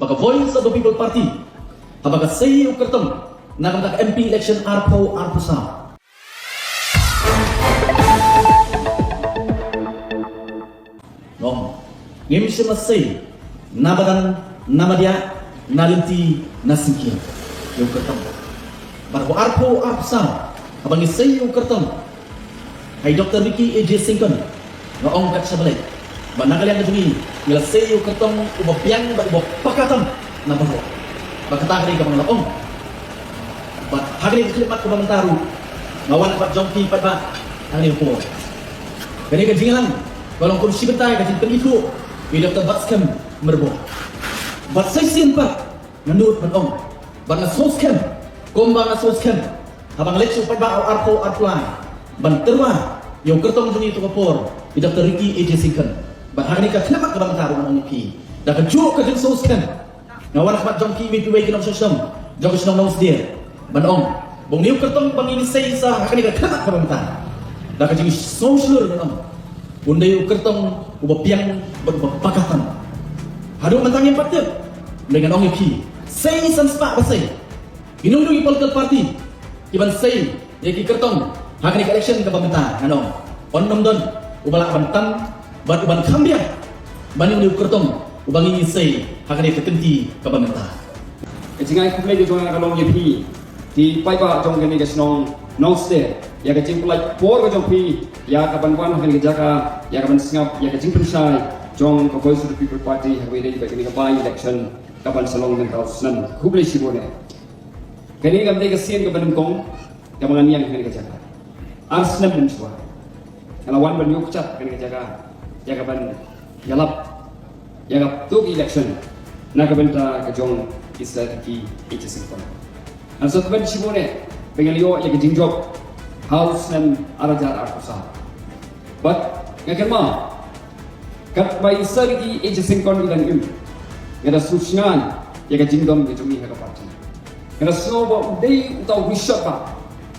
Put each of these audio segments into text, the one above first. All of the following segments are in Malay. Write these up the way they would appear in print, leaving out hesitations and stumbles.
baka Voice of the People Party, habaga sayo kertong nakamtak MP election arpo sa. No, ngimsi masay nabadan namadya nalinti nasingkin yung kertong. Baka arpo sa, habang sayo kertong ay Dr. Ricky A.J. Singkon noong kat sa balay. Banakalian na dumi, nila sayo kertong ubapyang ba ubapakatam na bago. Pagkatagari ka mga laong. But hagli kilipat ko bang taro, ngawan pa jongki pa ba ang niyo po. Kani ka jingalan, walang kursi betay ka jintan ito, with Dr. Batskam merbo. But say sin pa, nandut manong. But na soskem, komba na soskem, habang letso pa ba o arpo arplan. Banterwa, yung kertong dumi ito kapor, with Dr. Ricky A.J. Singkon. But hagli ka kilipat ka bang taro ng ipi. Dakajuk ka jing soskem. Ngawan pa jongki may piway kinong sosem, jongki sinong nose dear. Banong, bong niyo kertong panginisay sa hagli ka kilipat ka bang taro. Dakajing social banong. Bunda yung kertong ubapyang bagpakatan. Hado mantang yang patip dengan ong ipi. Say san spa basay. Inundung political party. Iban say yaki kertong hagni election ka pamenta anong. Onom don ubala bantam bat uban kambia. Bani yung kertong ubang ini say hagni ketenti ka pamenta. Jingai kumlay di jong kalong ipi di paiba jong gani gasnong nongste ya kecing pulai por ke jong pi ya kapan wan hakan jaga ya kapan singap ya kecing pensai jong ke Voice of the People Party hawe dei bagi ni by election kapan salong dengan kau senan kublai sibone kini kam dei kesien ke bandung kaman yang hakan jaga arsnam dan suwa lawan ban yuk cat hakan jaga ya kapan yalap ya kap tu election na kapan ta ke jong isa ki singkon asat ban sibone pengelio ya kecing job House and Arajar Arkusa. But ngakenma kat by sargi A.J. Singkon ilan im. Ngada susngan ya ka jingdom ke jumi ka party. Ngada soba udai utau wisapa.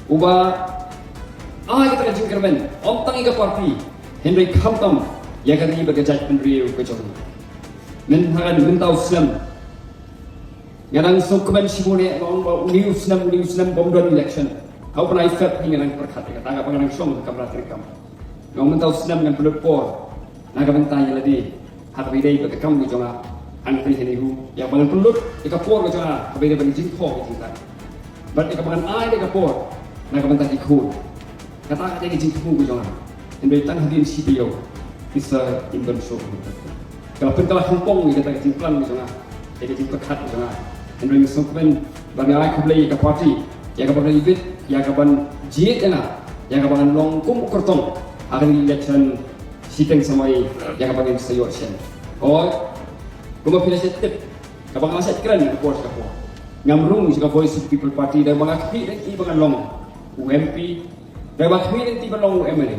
Uba kita ka jingkerben ontang ika party. Henry Khamtam ya ka ni bagajat penriu ke jumi. Men hagan mentau slam. Ngadang sokben sibone news nam bomdon election. Kau pernah ikut hingga nang perkat dekat tangga pengenang song kamera terikam. Ngomong mentau senam dengan pelupor. Naga bentanya lagi. Hak bidai bagi kamu di jonga. Antri ini hu. Yang bangun pelut ika por ke jonga. Bidai bagi jingko ke jingka. But ika bangun ai ika por. Naga bentang ikut. Kata kata ika jingko ke jonga. Hendak tang hadin CPO. Bisa imban show. Kalau pentala Hongkong ika tak jingklan ke jonga. Ika jingko kat ke jonga. Hendak misukmen bagi ai kublai ika party. Ya kapan ibit, ya kapan jit ena, ya kapan longkum kertong akan election siteng samai ya kapan yang sayo sian. Oh, kuma pilih setep, kapan aset keren di pos kapo. Ngamrung jika Voice of the People Party dan mengakui dan ibangan long UMP dan mengakui dan tiba long UMN.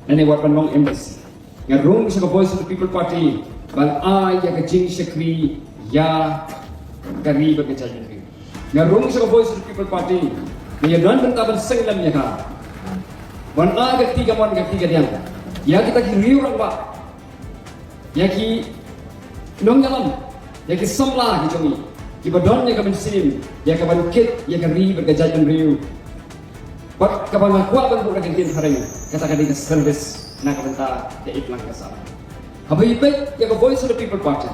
Dan ini buat long embassy. Ngamrung jika Voice of the People Party bang ai ya kecing sekri ya kari berkejalan. Ngarung sa Voice of the People Party, niya doon bentaban senglam niya ka. Wan agak tiga diang. Ya kita kiriu orang ba. Ya ki nong jalan. Ya ki samla ki jomi. Ki badon niya ka bensin. Ya ka bankit, ya ka ri bergajajan riu. Pak kapan kuat ban bukan kentin hareng. Kata ka service na ka benta ya iklan kasar. Habai ipet ya ka Voice of the People Party.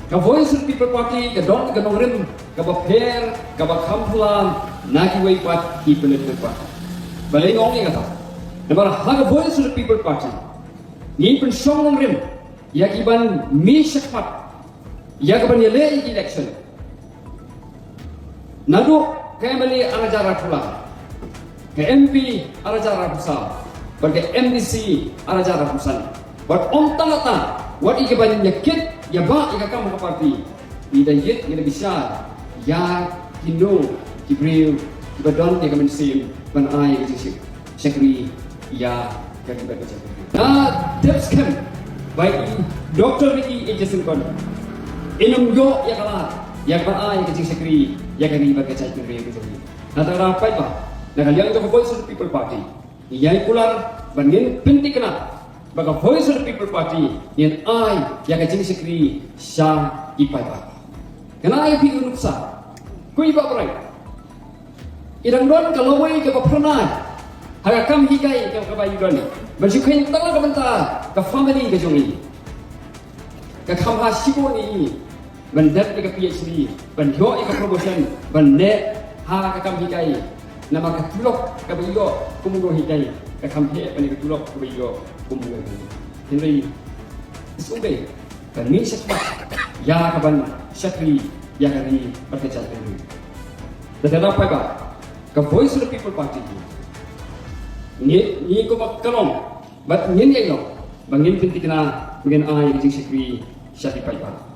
Ka Voice of the People Party ka don ka nongrim ka baper ka bakampulan nagi way pat ki political party. Balay ngong ni kata. Namara ha Voice of the People Party. Ni pen song nongrim ya ki ban mi shakpat ya ka ban yele election. Nadu kemali arajara pula. Ke MP arajara pusat. Bagi MDC arajara pusat. But on talata what ikaban yakit ya ba ika kamu ke parti ida yit ida bisa ya hindo kibril kibadon ya kamen sim ban ai ke sekri ya kan baca tips kan baik Dr. Ricky A.J. Singkon inum yo ya kalah ya ban ai ke sekri ya kan baca kibril ke sekri nata rapai ba na kalian itu Voice of the People Party ya ikular bangin pinti kena baka Voice of the People Party yan ay yakajing sikri sa ipay ba. Kena ayo pi unuksa. Kui ba berai. Idang don kalau wei ke pernah. Haga kam hikai ke bayi don. Berjukain tala ke bentar ke family ke jongi. Ke kamha sibo ni. Bandat ke PhD, banjo ke promotion, bandet ha ke kam hikai. Nama ke tulok ke bayo kumugo hikai. Ke kamhe ke tulok ke bayo kumugo. Henry Sumbe, kami sepak ya kaban syakri ya kami berkecat ini. Tetapi apa ba? Ke Voice of the People Party ni ko makalong, but ngin yayo, bangin pinti kena bangin ay jing syakri syakri pa ba.